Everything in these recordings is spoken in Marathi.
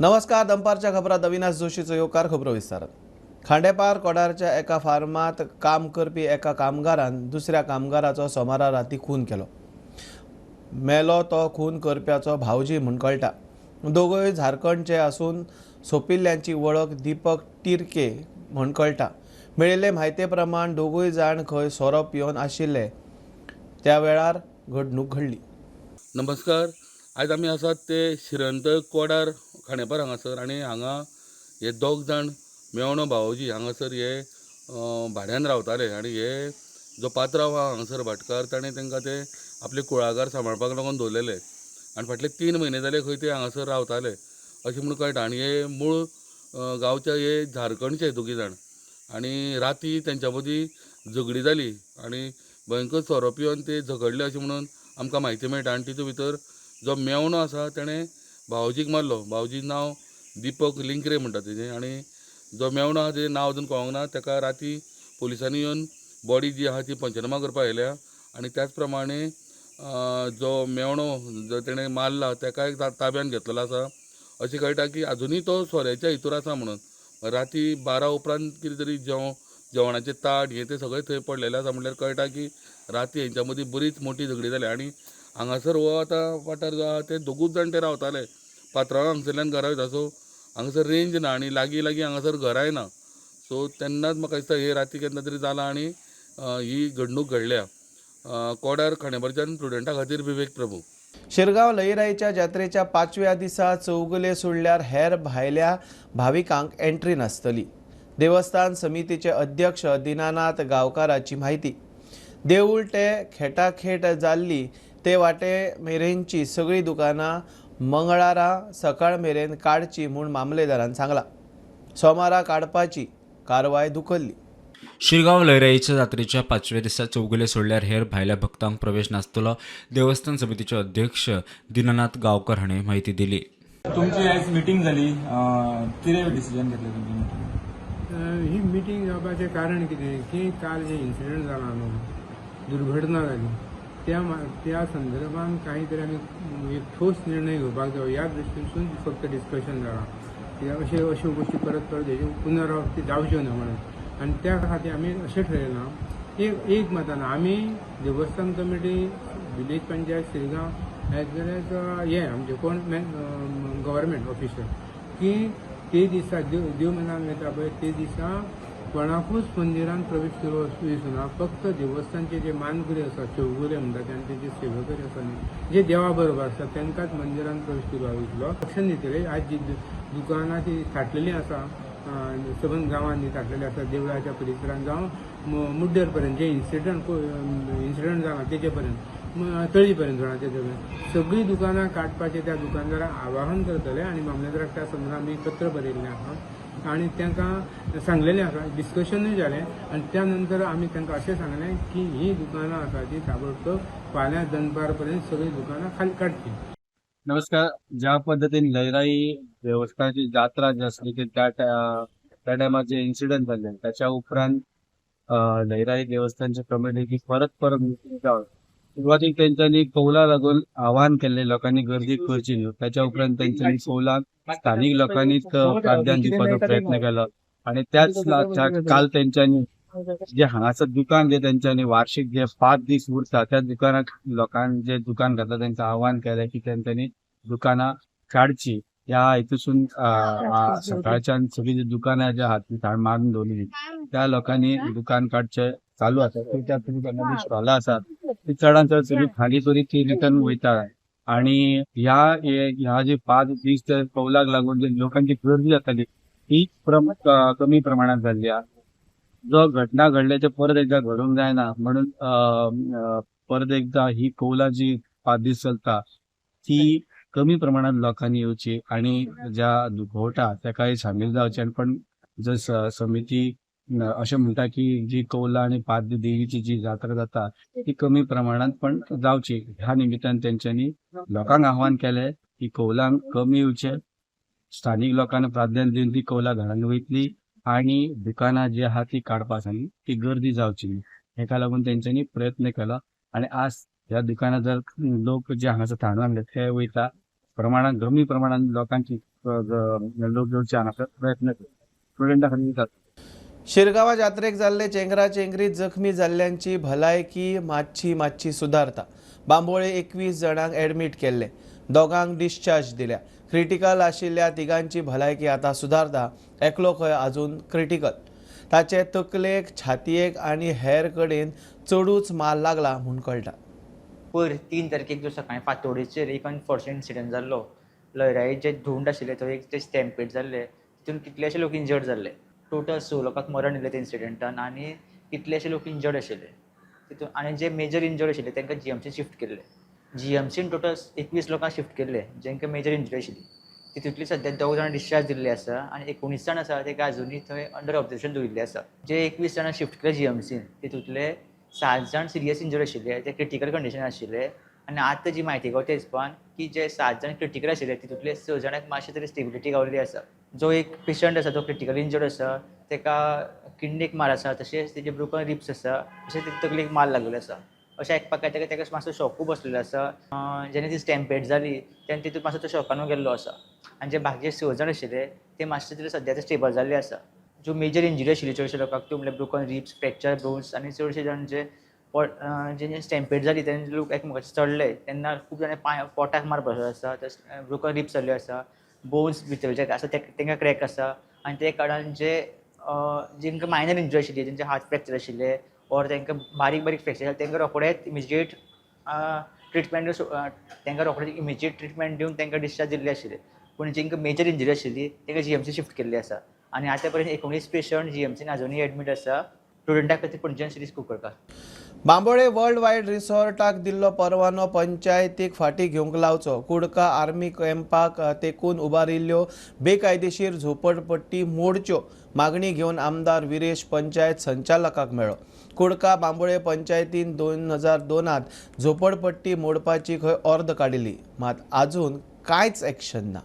नमस्कार. दंपारच्या खबरात अविनाश जोशीचो येवकार. खबरो विस्तारात. खांडेपार कोडारच्या एका फार्मात काम करपी एका कामगारान दुसऱ्या कामगाराचो सोमारा राती खून केलो. मेलो तो खून करप्याचो भावजी म्हूण कळटा. दोगूय झारखंडचे आसून सोंपिल्ल्यांची वळख दीपक टिरके म्हूण कळटा. मेळिल्ले म्हायते प्रमाण दोगूय जाण खंय सोरो पिवन आशिल्ले त्या वेळार घडणूक घडली. नमस्कार. आज आमी आसात ते शिरंत कोडार खांडेपार हांगासर आनी हांगा हे दोग जाण मेवणो भावोजी हांगासर हे भाड्यान रावताले आनी हे जो पात्रांव आहा हांगासर भाटकार ताणें तांकां ते आपले कुळागर सांबाळपाक लागून दवरलेले आनी फाटले 3 म्हयने जाले खंय ते हांगासर रावताले अशें म्हणून कळटा. आनी हे मूळ गांवचे हे झारखंडचे दोगी जाण आनी राती तेंच्या मदीं झगडी जाली आनी भयंकर सोरो पिवन ते झगडले अशें म्हणून आमकां म्हायती मेळटा. आनी तितूंत भितर जो मेवणो आसा ताणें भावजीक मारलो. भावजीचें नांव दीपक लिंकरे म्हणटा तेजें आनी जो मेवणो आहा तेजें नांव अजून कळोंक ना. ताका राती पुलिसांनी येवन बॉडी जी आहा ती पंचनामा करपाक आयल्या आनी त्याच प्रमाणे जो मेवणो जो तेणें मारला ताकाय ताब्यान घेतलेलो आसा अशें कळटा की आजुनूय तो सोऱ्याच्या हितूर आसा म्हणून. राती 12 उपरांत कितें तरी जेवणाचें ताट हें तें सगळें थंय पडलेलें आसा म्हणल्यार कळटा की राती हेंच्या मदीं बरीच मोठी झगडी जाली. आनी हांगासर हो आतां वाठार जो आहा ते दोगूच जाण ते रावताले. पात्रांव हांगसरल्यान घरा वयता सो हांगासर रेंज ना आनी लागीं हांगासर घराय ना. सो तेन्नाच म्हाका दिसता हे राती केन्ना तरी जालां आनी ही घडणूक घडल्या. कोडार खांडेपारच्यान स्टुडंटा खातीर विवेक प्रभू. शिरगांव लयराईच्या जात्रेच्या 5व्या दिसा चौगुले सोडल्यार हेर भायल्या भाविकांक एंट्री नासतली. देवस्थान समितीचे अध्यक्ष दिनानाथ गांवकाराची म्हायती. देवूळ ते खेटाखेट जाल्ली ते वाटे मेरेनची सगळीं दुकानां मंगळारा सकाळ मेरेन काडची म्हूण मामलेदारान सांगला. सोमारा काडपाची कारवाय धुकल्ली. शिरगांव लयराईच्या जात्रेच्या 5व्या दिसा चौगुले सोडल्यार हेर भायल्या भक्तांक प्रवेश नासतलो. देवस्थान समितीचे अध्यक्ष दिनानाथ गांवकर हाणें म्हायती दिली. तुमची आज मिटींग जाली, कितें डिसिजन घेतलें तुमची मिटींग? ही मिटींग जावपाचें कारण कितें की काल जे इन्सिडंट जाला न्हू, दुर्घटना जाली त्या संदर्भात काहीतरी आमी एक ठोस निर्णय घेवपाक जाय ह्या दृश्टीसून फक्त डिस्कशन जाला. अश्यो गोष्टी परत हेची पुनरावृत्ती जावच्यो न्हय म्हणून. आनी त्या खातीर आमी अशें ठरयलां एक मतान आमी देवस्थान committee, village panchayat Shirgao as well as हे आमचे कोण गव्हर्मेंट ऑफिशियल की ते दिसा देव मनान वयता पळय ते दिसा कोणाकूच मंदिरान प्रवेश दिवचो ना. फक्त देवस्थानचे जे मानकुरी आसा, चौगुले म्हणटा आनी तेजे सेवकरी आसा न्ही, जे देवा बरोबर आसा तांकांच मंदिरान प्रवेश दिवपाक वयतलो. लक्षण दितले आज जी दुकानां ती थाटलेली आसा, सबंद गांवांनी थाटलेली आसा, देवळाच्या परिसरांत जावं मुड्डेर पर्यंत जे इन्सिडंट जाला तेजे पर्यंत तळी पर्यंत जाणा तेजे पर्यंत सगळीं दुकानां काडपाचें त्या दुकानदारांक आवाहन करतले. आनी मामलेदाराक त्या संदर्भात आमी पत्र बरयल्लें आसा आनी तांकां सांगलेलें आसा. डिस्कशनूय जालें आनी त्या नंतर आमी तांकां अशें सांगलें की ही दुकानां आसा ती ताबडतोब फाल्यां दनपार पर्यंत सगळीं दुकानां खाली काडची. नमस्कार. ज्या पद्धतीने लयराई देवस्थानाची जात्रा जी असली की त्या टायमार जे इन्सिडंट झाले त्याच्या उपरांत लयराई देवस्थानच्या कमिटीची परत मिटींग जावन सुरवातीक त्यांच्यानी कौला लागून आवाहन केले लोकांनी गर्दी करची न्हू. त्याच्या उपरांत त्यांच्यानी कौलाक स्थानिक लोकांनीच प्राधान्य दिवपाचो प्रयत्न केलो आणि त्याच काल त्यांच्यानी जे हांगासर दुकान जे त्यांच्यानी वार्षिक जे 5 दीस उरता त्या दुकानाक लोकांनी जे दुकान घातला त्यांचं आवाहन केलं की त्यांच्यानी दुकानां काडची. ह्या हेतूसून सकाळच्यान सगळी जी दुकानां जे आहात ती मारून दवरली. त्या लोकांनी दुकान काडचे चालू आसा. त्या दुकानांनी स्टॉलां आसात ती चडांत चड सगळी खाली करीत ती रिटर्न वयता. आणि ह्या जे 5 दीस कौलाक लागून जे लोकांची गर्दी जाताली ती कमी प्रमाणात जाल्ली आहा. जो घटना घडल्याचे परत एकदा घडूंक जायना म्हणून परत एकदा ही कौला जी 5 दीस चलता ती कमी प्रमाणात लोकांनी येवची आणि ज्या दुखवटा ताकाय सामील जावचे. पण जर समिती अशें म्हणटा की जी कौला आणि 5 देवीची जी जात्रा जाता ती कमी प्रमाणात पण जावची. ह्या निमित्तान तेंच्यांनी लोकांक आव्हान केले की कौलांक कमी येवचे, स्थानिक लोकांना प्राधान्य दिवन ती कौला घरांनी वयतली आणि दुकानां जी आहा ती काडपाक ती गर्दी जावची न्ही. हेका लागून तेंच्यांनी प्रयत्न केला आणि आज ह्या दुकानां जर लोक जे हांगासर थांडून ते वयता प्रमाणात कमी प्रमाणात लोकांची लोक जोडचे हांगासर प्रयत्न स्टुडंटा खातीर जाता. शिरगांवा जात्रेक जाल्ले चेंगराचेंगरीत जखमी जाल्ल्यांची भलायकी मातशी सुदारता. बांबोळे 21 जाणांक एडमीट केल्ले, दोगांक डिस्चार्ज दिल्या. क्रिटिकल आशिल्ल्या तिगांची भलायकी आतां सुदारता. एकलो खंय आजून क्रिटिकल. ताचे तकलेक, छातयेक आनी हेर कडेन चडूच माल लागला म्हूण कळटा. पयर 3 तारखेक जो सकाळीं फातोडेचेर एक अनफॉर्च्युनेट इन्सिडंट जाल्लो. लयराई जे धुंड आशिल्ले थंय एक ते स्टॅम्पेड जाल्ले, तितून कितलेशे लोक इंजर्ड जाल्ले. टोटल 6 लोकांक मरण येयलें त्या इन्सिडंटान आनी कितलेशे लोक इंजर्ड आशिल्ले. तितून आनी जे मेजर इंजर्ड आशिल्ले तांकां जीएमसीन शिफ्ट केल्ले. जीएमसीन टोटल 21 लोकांक शिफ्ट केल्ले जांकां मेजर इंजरी आशिल्ली. तितूंतली सद्या 2 जाणां डिस्चार्ज दिल्ले आसा आनी 19 जाण आसा ते अजुनूय थंय अंडर ऑब्जर्वेशन दवरिल्ले आसा. जे 21 जाणां शिफ्ट केले जीएमसीन तितूंतले 7 जाण सिरियस इंजर्ड आशिल्ले, ते क्रिटिकल कंडिशन आशिल्ले. आनी आतां जी म्हायती गावता हिसपान की जे 7 जाण क्रिटिकल आशिल्ले तितूंतले 6 जाणांक मातशे तरी स्टेबिलिटी गावल्ली आसा. जो एक पेशंट आसा तो क्रिटिकल इंजर्ड आसा, ताका किडनीक मार आसा, तशेंच तेजे ब्रोकन रिब्स आसा, तशेंच तेजे तकलेक मार लागलेलो आसा. अशें आयकपाक येता की ताका मातसो शॉकू बसलेलो आसा. जेन्ना ती स्टॅम्पेड जाली तेन्ना तितून मातसो तो शॉकानूय गेल्लो आसा. आनी जे बाकीचे 6 जाण आशिल्ले ते मातशे तरी सद्या ते स्टेबल जाल्ले आसा. ज्यो मेजर इंजरी आशिल्ली चडशे लोकांक त्यो म्हणल्यार ब्रोकन रिब्स, फ्रॅक्चर बोन्स आनी चडशे जाण जे स्टॅम्पेड जाली तेन्ना लोक एकमेकाचे चडले तेन्ना खूब जाणां पोटाक मार बसलो आसा, ब्रोकन रिब्स जाल्ले आसा, बोन्स भितरचे आसा तांकां क्रॅक आसा. आनी ते कारणान जेंकां मायनर इंजरी आशिल्ली, जेंचे हात फ्रॅक्चर आशिल्ले ऑर तांकां बारीक फ्रॅक्चर तांकां रोखडेच इमिजिएट ट्रिटमेंट दिवन तांकां डिस्चार्ज दिल्ले आशिल्ले. पूण जेंकां मेजर इंजरी आशिल्ली तांकां जीएमसी शिफ्ट केल्ली आसा. आनी आतां पर्यंत 19 पेशंट जीएमसीन आजुनूय एडमीट आसा. स्टुडंटा खातीर पणजेन सिरीज कुंकळकार. बांबोळे वर्ल्ड वायड रिसॉर्टाक दिल्लो परवानो पंचायतीक फाटीं घेवंक लावचो. कुडका आर्मी कॅम्पाक तेंकून उबारिल्ल्यो बेकायदेशीर झोपडपट्टी मोडच्यो मागणी घेवन आमदार विरेश पंचायत संचालकाक मेळ्ळो. कुडका बांबोळे पंचायतीन 2002त झोपडपट्टी मोडपाची खंय अर्द काडिल्ली, मात आजून कांयच एक्शन ना.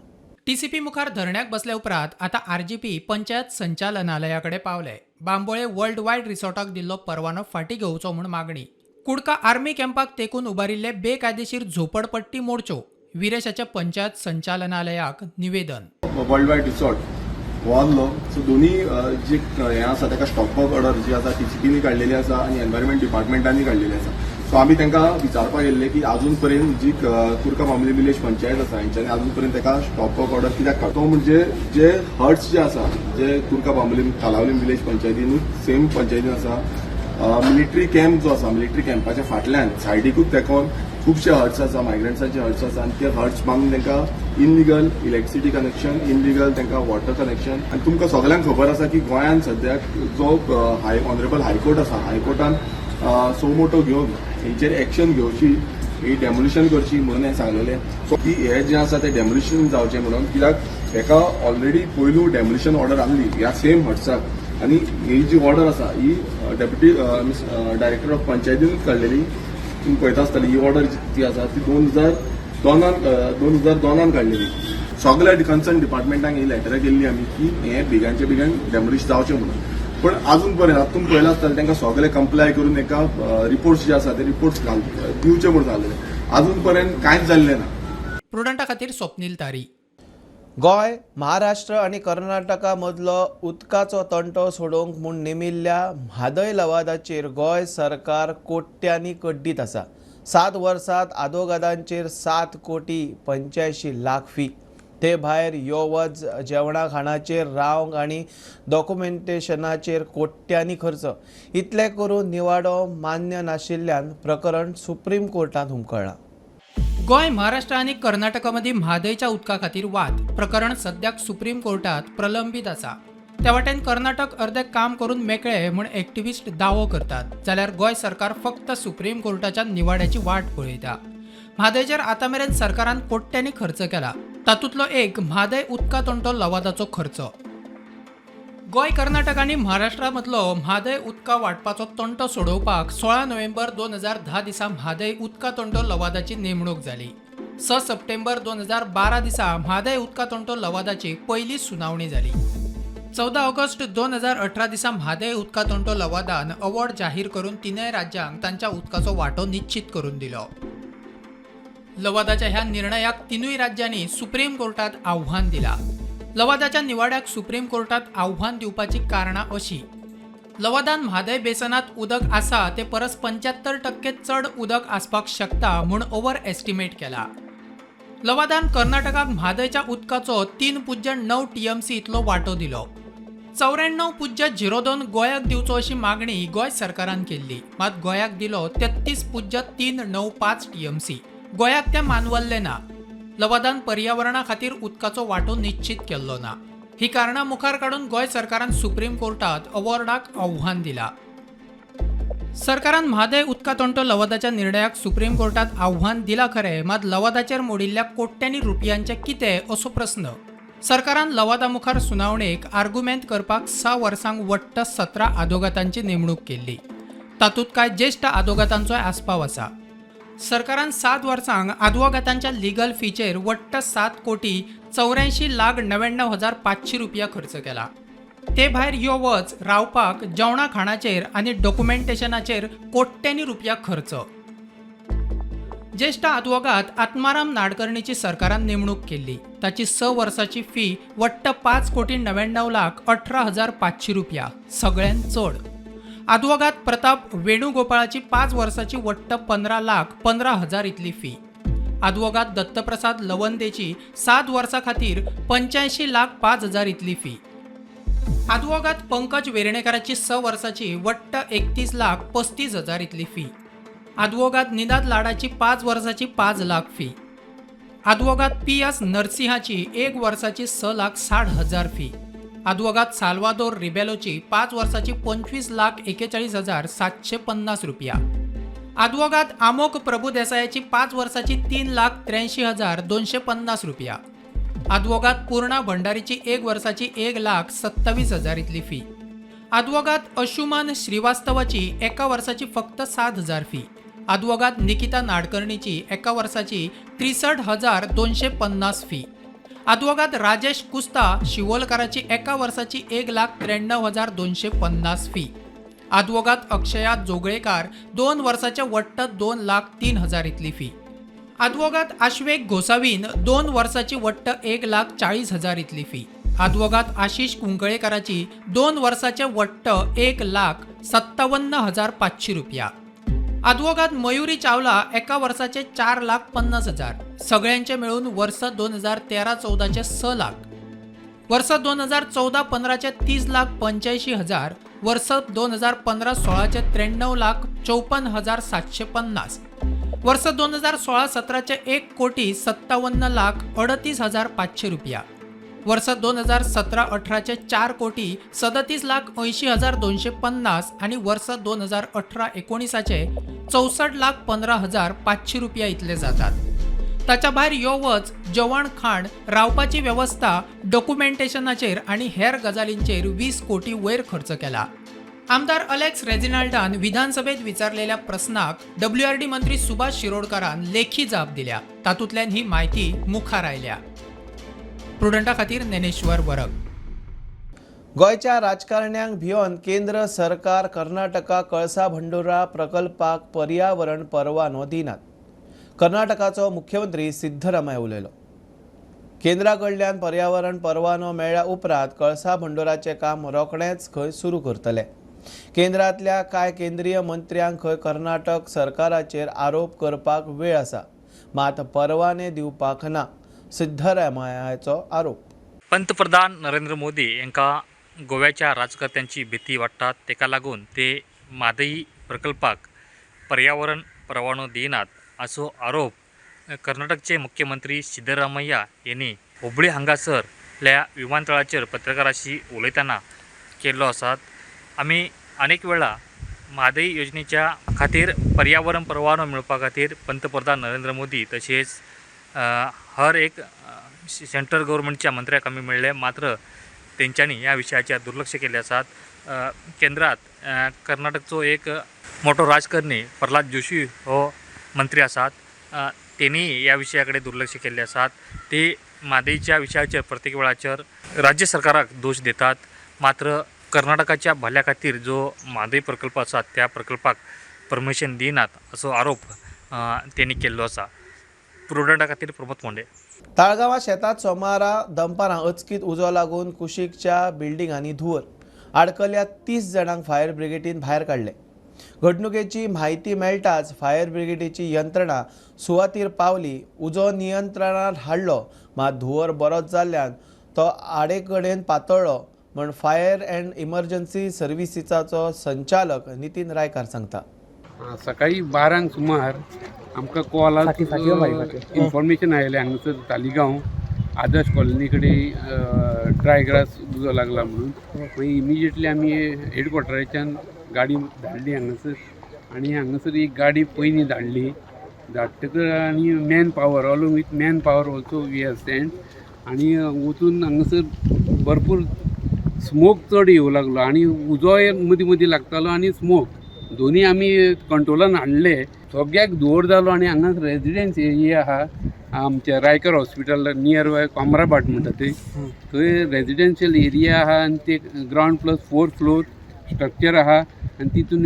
टीसीपी मुखार धरण्याक बसल्या उपरांत आता आरजीपी पंचायत संचालनालयाकडे पावले. बांबोळे वर्ल्ड वायड रिसॉर्टाक दिल्लो परवानो फाटीं घेवचो म्हूण मागणी. कुडका आर्मी कॅम्पाक तेंकून उबारिल्ले बेकायदेशीर झोपडपट्टी मोडच्यो. विरेशाच्या पंचायत संचालनालयाक निवेदन. वर्ल्ड वायड रिसॉर्ट हो आसलो, सो दोनी जे हें आसा ताका स्टॉप वर्क ऑर्डर जी आसा टीसीपीनी काडलेली आसा आनी एनवायरमेंट डिपार्टमेंटांनी काडलेली आसा. सो आमी तांकां विचारपाक गेल्ले की आजून पर्यंत जी कुडका बांबोळे विलेज पंचायत आसा हेंच्यांनी आजून पर्यंत ताका स्टॉप वर्क ऑर्डर कित्याक काडलो. तो म्हणजे जे हट्स जे आसा जे कुडका बांबोळे कालावलीम विलेज पंचायतीन सेम पंचायतीन आसा, मिलिटरी कॅम्प जो आसा मिलिटरी कॅम्पाच्या फाटल्यान सायडीकूच तेकोन खुबशे हट्स आसा, मायग्रंट्सांचे हट्स आसा आनी ते हट्स बांदून तांकां इनलिगल इलेक्ट्रिसिटी कनेक्शन, इनलिगल तांकां वॉटर कनेक्शन. आनी तुमकां सगळ्यांक खबर आसा की गोंयांत सद्याक जो ऑनरेबल हायकोर्ट आसा, हायकोर्टान सोमोटो घेवन हेंचेर एक्शन घेवची, ही डेमोलिशन करची म्हणून हें सांगलेलें. सो की हे जें आसा तें डेमोलिशन जावचें म्हणून, कित्याक हेका ऑलरेडी पयलू डेमोलिशन ऑर्डर आहली ह्या सेम हट्साक. आनी ही जी ऑर्डर आसा ही डेप्युटी डायरेक्टर ऑफ पंचायतीनूच काडलेली. तुम्ही पळयता आसतली ही ऑर्डर जी आसा ती 2002 काडलेली. सगळ्या कन्सर्न डिपार्टमेंटांक ही लेटर केल्ली आमी की हें बेगांचे बेगीन डेमोलिश जावचें म्हणून. पण अजून पर्यंत आतां तुमी पळयलां आसतलें तांकां सगळे कंप्लाय करून एका रिपोर्ट्स जे आसा ते रिपोर्ट्स दिवचे म्हणून सांगलेले. अजून पर्यंत कांयच जाल्लें ना. प्रुडंटा खातीर स्वप्नील तारी. गोंय, महाराष्ट्र आनी कर्नाटका मदलो उदकाचो तंटो सोडोवंक म्हूण नेमिल्ल्या म्हादय लवादाचेर गोंय सरकार कोट्यांनी कड्डीत आसा. 7 वर्सांत आदोगादांचेर 7 कोटी 85 लाख फी. ते भायर येवज, जेवणा खाणाचेर, रावंक आनी डॉक्युमेंटेशनाचेर कोट्यांनी खर्च. इतले करून निवाडो मान्य नाशिल्ल्यान प्रकरण सुप्रीम कोर्टांत हुमकळ्ळां. गोंय, महाराष्ट्र आणि कर्नाटकामध्ये म्हादयच्या उदका खातीर वाद प्रकरण सद्याक सुप्रीम कोर्टात प्रलंबीत आसा. त्या वाटेन कर्नाटक अर्दे काम करून मेकळे म्हूण एक्टिविस्ट दावो करतात, जाल्यार गोंय सरकार फक्त सुप्रीम कोर्टाच्या निवाड्याची वाट पळयता. म्हादयचेर आतां मेरेन सरकारान कोट्यांनी खर्च केला. तातूंतलो एक म्हादय उदका तंटो लवादाचो खर्च. गोंय, कर्नाटक आनी महाराष्ट्रा मदलो म्हादय उदका वांटपाचो तंटो सोडोवपाक 16 नोव्हेंबर 2010 दिसा म्हादय उदका तंटो लवादाची नेमणूक जाली. 6 सप्टेंबर 2012 दिसा म्हादय उदका तंटो लवादाची पयली सुनावणी जाली. 14 ऑगस्ट 2018 दिसा म्हादय उदका तंटो लवादान अवॉर्ड जाहीर करून 3 राज्यांक तांच्या उदकाचो वांटो निश्चित करून दिलो. लवादाच्या ह्या निर्णयाक तिनूय राज्यांनी सुप्रीम कोर्टात आव्हान दिला. लवादाच्या निवाड्याक सुप्रीम कोर्टात आव्हान दिवपाची कारणां अशी: लवादान म्हादय बेसनात उदक आसा ते परस 75% चड उदक आसपाक शकता म्हूण ओव्हर एस्टिमेट केला. लवादान कर्नाटकाक म्हादयच्या उदकाचो 3.9 TMC इतलो वांटो दिलो. 94.02 गोंयाक दिवचो अशी मागणी गोंय सरकारान केल्ली, मात गोंयाक दिलो 33.395 TMC. गोंयाक ते मानवल्ले ना. लवादान पर्यावरणा खातीर उदकाचो वांटो निश्चित केल्लो ना. ही कारणां मुखार काडून गोंय सरकारान सुप्रीम कोर्टात अवॉर्डाक आव्हान दिला. सरकारान म्हादय उदका तंटो लवादाच्या निर्णयाक सुप्रीम कोर्टात आव्हान दिला खरे, मात लवादाचेर मोडिल्ल्या कोट्यांनी रुपयांचे कितें असो प्रस्न. सरकारान लवादा मुखार सुनावणेक आर्ग्युमेंट करपाक 6 वर्सांक वट्ट 17 आदोगातांची नेमणूक केल्ली. तातूंत कांय ज्येश्ठ आदोगातांचोय आस्पाव आसा. सरकारान 7 वर्सांक आदवोगातांच्या लिगल फीचेर वट्ट 7,84,99,500 रुपया खर्च केला. ते भायर यो वच रावपाक, जेवणा खाणाचेर आनी डॉक्युमेंटेशनाचेर कोट्यांनी रुपया खर्च. ज्येष्ठ आदवोगात आत्माराम नाडकर्णीची सरकारान नेमणूक केल्ली. ताची 6 वर्साची फी वट्ट 5,99,18,500 रुपया, सगळ्यांत चड. आदवोगात प्रताप वेणुगोपाळाची 5 वर्साची वट्ट 15,15,000 इतली फी. आदवोगात दत्तप्रसाद लवंदेची 7 वर्सां खातीर 85,05,000 इतली फी. आदवोगात पंकज वेर्णेकाराची 6 वर्साची वट्ट 31,35,000 इतली फी. आदवोगात निनाद लाडाची 5 वर्साची 5 लाख फी. आदवोगात PS नरसिंहाची 1 वर्साची 6,60,000 फी. आदवोगात साल्वादोर रिबेलोची 5 वर्साची 25,41,750 रुपया. आदवोगात आमोक प्रभुदेसायाची 5 वर्साची 3,83,250 रुपया. आदवोगात पूर्णा भंडारीची 1 वर्साची 1,27,000 इतली फी. आदवोगात अशुमन श्रीवास्तवाची 1 वर्साची फक्त 7,000 फी. आदवोगात निकिता नाडकर्णीची 1 वर्साची 63,250 फी. आदवोगात राजेश कुस्ता शिवोलकाराची 1 वर्साची 1,93,250 फी. आदवोगात अक्षया जोगळेकार 2 वर्साच्या वट्ट 2,03,000 इतली फी. आदवोगात आश्वेक गोसावीन 2 वर्साची वट्ट 1,40,000 इतली फी. आदवोगात आशिष कुंकळेकाराची 2 वर्साचे वट्ट 1,57,500 रुपया. आदवोगात मयुरी चावला 1 वर्साचे 4,50,000. सगळ्यांचे मिळून वर्ष 2013-14चे 6 लाख. वर्ष 2014-15चे 30,85,000. वर्ष 2015-16चे 93,54,750. वर्ष 2016-17चे 1,57,38,500 रुपया. वर्ष 2017-18चे 4,37,80,250 आणि वर्ष 2018-19चे 64,15,500 रुपया इतले जातात. ताच्या भायर यो वच जेवण खाण, रावपाची वेवस्था, डॉक्युमेंटेशनाचेर आणि हेर गजालींचेर 20 कोटी वयर खर्च केला. आमदार अलेक्स रेजिनाल्डान विधानसभेत विचारलेल्या प्रस्नाक WRD मंत्री सुभाष शिरोडकारान लेखी जाप दिल्या. तातूंतल्यान ही माहिती मुखार आयल्या. प्रुडंटा खातीर ज्ञानेश्वर वरग. गोंयच्या राजकारण्यांक भिवन केंद्र सरकार कर्नाटका कळसा भंडोरा प्रकल्पाक पर्यावरण परवानो दिनात. कर्नाटकाचो मुख्यमंत्री सिद्धरामय्या उलयलो. केंद्रा कडल्यान पर्यावरण परवानो मेळ्ळ्या उपरांत कळसा भंडोराचें काम रोखडेंच खंय सुरू करतले. केंद्रांतल्या कांय केंद्रीय मंत्र्यांक खंय कर्नाटक सरकाराचेर आरोप करपाक वेळ आसा, मात परवाने दिवपाक ना, सिद्धरामय्याचो आरोप. पंतप्रधान नरेंद्र मोदी यांका गोव्याच्या राजकर्त्यांची भीती वाटतात. तेका लागून ते म्हादई प्रकल्पाक पर्यावरण परवानो दिनात असो आरोप कर्नाटकचे मुख्यमंत्री सिद्धरामय्या यांनी हुबळी हांगासरल्या विमानतळाचेर पत्रकारांशी उलयतना केल्लो आसात. आमी अनेक वेळा म्हादई योजनेच्या खातीर पर्यावरण परवानो मेळोवपा खातीर पंतप्रधान नरेंद्र मोदी तशेंच हर एक सेंट्रल गव्हर्मेंटच्या मंत्र्याक आमी मेळ्ळे, मात्र तेंच्यांनी ह्या विशयाचेर दुर्लक्ष केले आसात. केंद्रात कर्नाटकचो एक मोठो राजकारणी प्रल्हाद जोशी हो मंत्री आसात. तेणी ह्या विशया कडेन दुर्लक्ष केल्ले आसात. ते म्हादईच्या विशयाचेर प्रत्येक वेळाचेर राज्य सरकाराक दोश देतात, मात्र कर्नाटकाच्या भल्या खातीर जो म्हादई प्रकल्प आसा त्या प्रकल्पाक परमिशन दिनात असो आरोप तेणी केल्लो आसा. प्रुडंटा खातीर प्रमोद मोंडे. ताळगांवां शेतात सोमारा दनपारां अचकीत उजो लागून कुशीकच्या बिल्डिंगांनी धुंवर आडकल्ल्या 30 जाणांक फायर ब्रिगेडीन भायर काडले. घडणुकेची म्हायती मेळटाच फायर ब्रिगेडीची यंत्रणा सुवातेर पावली. उजो नियंत्रणांत हाडलो, मात धुंवर बरोच जाल्ल्यान तो आडे कडेन पातळ्ळो म्हण फायर अँड इमर्जन्सी सर्विसीसाचो संचालक नितीन रायकार सांगता. सकाळी 12 सुमार आमकां कॉलाक इन्फॉर्मेशन आयलें हांगासर तालिगांव आदर्श कॉलनी कडेन ड्राय ग्रास उजो लागला म्हणून. मागीर इमिजिएटली आमी हेडक्वॉर्टराच्यान गाडी धाडली हांगासर आनी हांगासर एक गाडी पयलीं धाडटकच आनी manpower along with manpower also we have send आनी वचून हांगासर भरपूर स्मोक चड येवं लागलो आनी उजोय मदीं मदीं लागतालो आनी स्मोक दोनी आमी कंट्रोलान हाडले. सगळ्याक धुंवर जालो आनी हांगा रेजिडेंस एरिया आहा आमच्या रायकर हॉस्पिटल नियर बाय कोमराबाट म्हणटा थंय रेजिडेन्शियल एरिया आहा आनी ते ground plus 4th floor structure आहा आनी तितून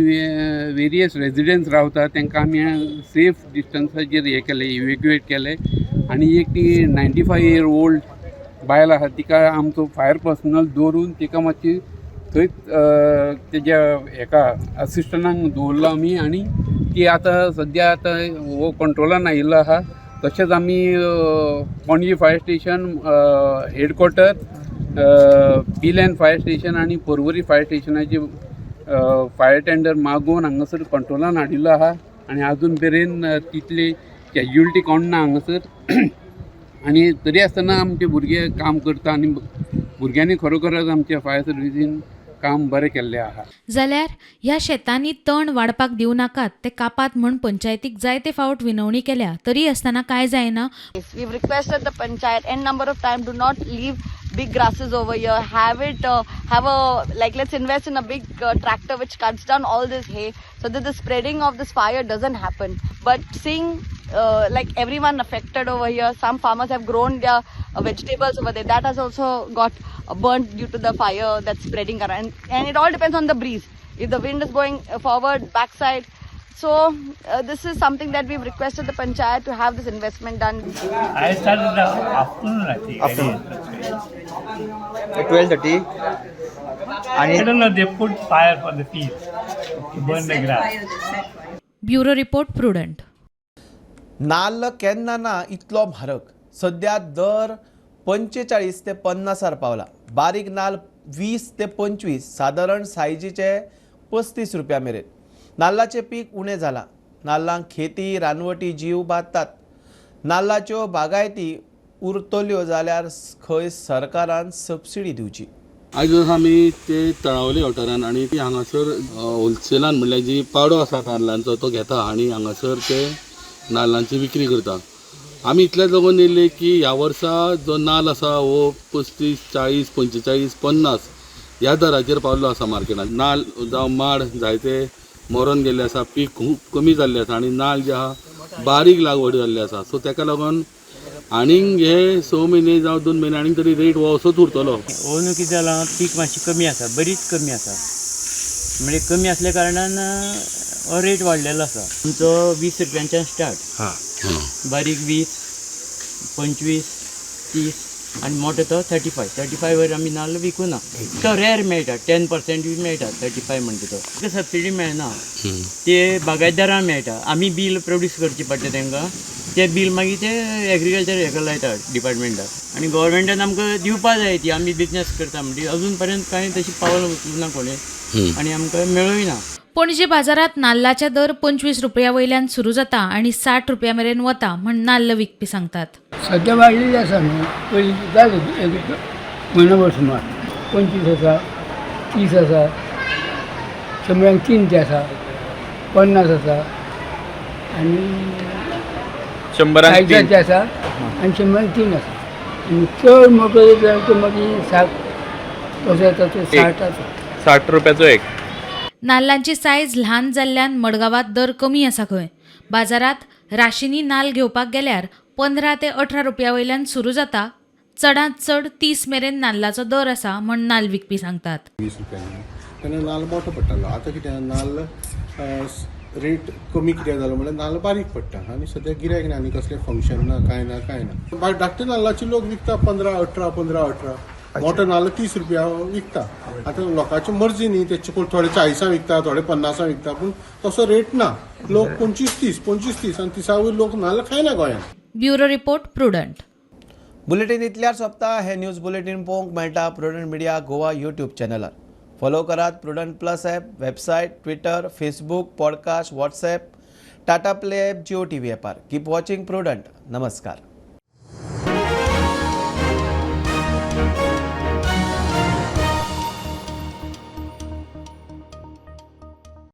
वेरियस रेजिडेंट्स रावता तांकां आमी सेफ डिस्टन्साचेर हे केले इवॅक्युएट केले आनी एक ती 95 year old बायल आहा तिका आमचो फायर पर्सनल दवरून तिका मातशी थंय तेज्या हेका असिस्टंटांक दवरलो आमी आनी ती आतां सद्या आतां हो कंट्रोलान आयिल्लो आहा. तशेंच आमी Panaji fire station headquarter Pilerne fire station आनी पर्वरी फायर स्टेशनाचे फायर टेंडर मागोवन हांगासर कंट्रोलान हाडिल्लो आहा आनी आजून मेरेन तितली कॅज्युअलिटी कोणना हांगासर. आनी तरी आसतना आमचे भुरगे काम करता आनी भुरग्यांनी खरोखरच आमच्या फायर सर्विसीन काम बरें केल्लें आहा. जाल्यार ह्या शेतांनी तण वाडपाक दिवं नाकात ते कापात म्हण पंचायतीक जायते फावट विनवणी केल्या तरी आसतना काय जायना. We've requested the panchayat n number of time, do not leave big grasses over here, have a let's invest in a big tractor which cuts down all this hay so that the spreading of this fire doesn't happen. But seeing everyone affected over here, some farmers have grown their vegetables over there, that has also got burnt due to the fire that's spreading around, and it all depends on the breeze. If the wind is going forward, backside, so this is something that we've requested the panchayat to have this investment done. I started in the afternoon, I think. At 12:30. I don't know, they put fire for the fields to burn the grass. Bureau report prudent. नाल्ल केन्ना ना इतलो म्हारग. सद्या दर 45 ते 50 पावला. बारीक नाल्ल 20 ते 25, सादारण सायजीचे 35 रुपया मेरेन. नाल्लाचें पीक उणें जालां. नाल्लांक खेती रानवटी जीव बांदतात. नाल्लाच्यो बागायती उरतल्यो जाल्यार खंय सरकारान सबसिडी दिवची. आयज आमी ते तळावली वाठारान आनी ती हांगासर होलसेलान म्हणल्यार जी पावडो आसा नाल्लांचो तो घेता आनी हांगासर ते नाल्लांची विक्री करता. आमी इतलेच लागून येयले की ह्या वर्सा जो नाल्ल आसा हो 35, 40, 45, 50 ह्या दराचेर पावल्लो आसा मार्केटांत. नाल्ल जावं माड जायते मरोन गेल्ले आसा, पीक खूब कमी जाल्लें आसा आनी नाल्ल जे आहा बारीक लागवड जाल्ले आसा. सो ताका लागून आनीक हे 6 म्हयने जावं 2 म्हयने आनीक तरी रेट हो असोच उरतलो. ओनू कितें जालां, पीक मातशी कमी आसा, बरीच कमी आसा, म्हणजे कमी असल्या कारणान हो रेट वाडलेलो आसा. आमचो 20 रुपयांच्यान स्टार्ट, बारीक 20, 25, 30 आनी मोठो तो 35 वर आमी नाल्ल विकूना. तो रेअर मेळटा, 10% बी मेळटा 35 म्हणटा तो. ताका सबसिडी मेळना, ते बागायतदारांक मेळटा. आमी बील प्रोड्यूस करची पडटा तांकां, ते बील मागीर ते एग्रीकल्चर हेका लायता डिपार्टमेंटाक. आनी गव्हर्मेंटान आमकां दिवपा जाय ती, आमी बिजनेस करता म्हणजे अजून पर्यंत कांय तशी पावल उचलना कोणें आनी आमकां मेळूय ना. पणजे बाजारात नाल्लाचे दर 25 रुपया वयल्यान सुरू जाता आणि 60 रुपया मेरेन वता म्हण नाल्ल विकपी सांगतात. सध्या वाडलेली आसा न्हू, पयलीं जालें एक म्हयनोभर सुमार 25 आसा, 30 आसा, 100 ते आसा, 50 आसा आनी 100 आसा आनी 100 आसा. आनी चड मोठो जाल्यार तो मागीर 60 तसो येता तो 60 आसा. 60 रुपयाचो एक. नाल्लांची सायज ल्हान जाल्ल्यान मडगांवात दर कमी आसा खंय. बाजारात राशीनी नाल्ल घेवपाक गेल्यार 15 ते 18 रुपया वयल्यान सुरू जाता. चडांत चड 30 मेरेन नाल्लाचो दर आसा म्हण नाल्ल विकपी सांगतात. 20 रुपयांनी तेन्ना नाल्ल मोठो पडटालो. आतां कितें नाल्ल रेट कमी कित्याक जालो म्हळ्यार नाल्ल बारीक पडटा आनी सद्याक गिरायक ना आनी कसलें फंक्शन ना कांय ना धाकटे नाल्लाचे लोक विकता 15-18 मोठो नाल्ल 30 रुपया विकता आतां लोकांची मर्जी न्ही तेचे पळय थोडे 40 विकता थोडे 50 विकता पूण तसो रेट ना लोक 25-30 आनी 30 वयर लोक नाल्ल खायना गोंयांत. Bureau report Prudent. बुलेटिन इतल्यार सोंपता. हे न्यूज बुलेटिन पळोवंक मेळटा प्रुडंट मिडिया गोवा यूट्यूब चॅनलार. फॉलो करात Prudent plus app, website, Twitter, Facebook, podcast, WhatsApp, Tata play app, Jio TV ॲपार. Keep watching Prudent. नमस्कार.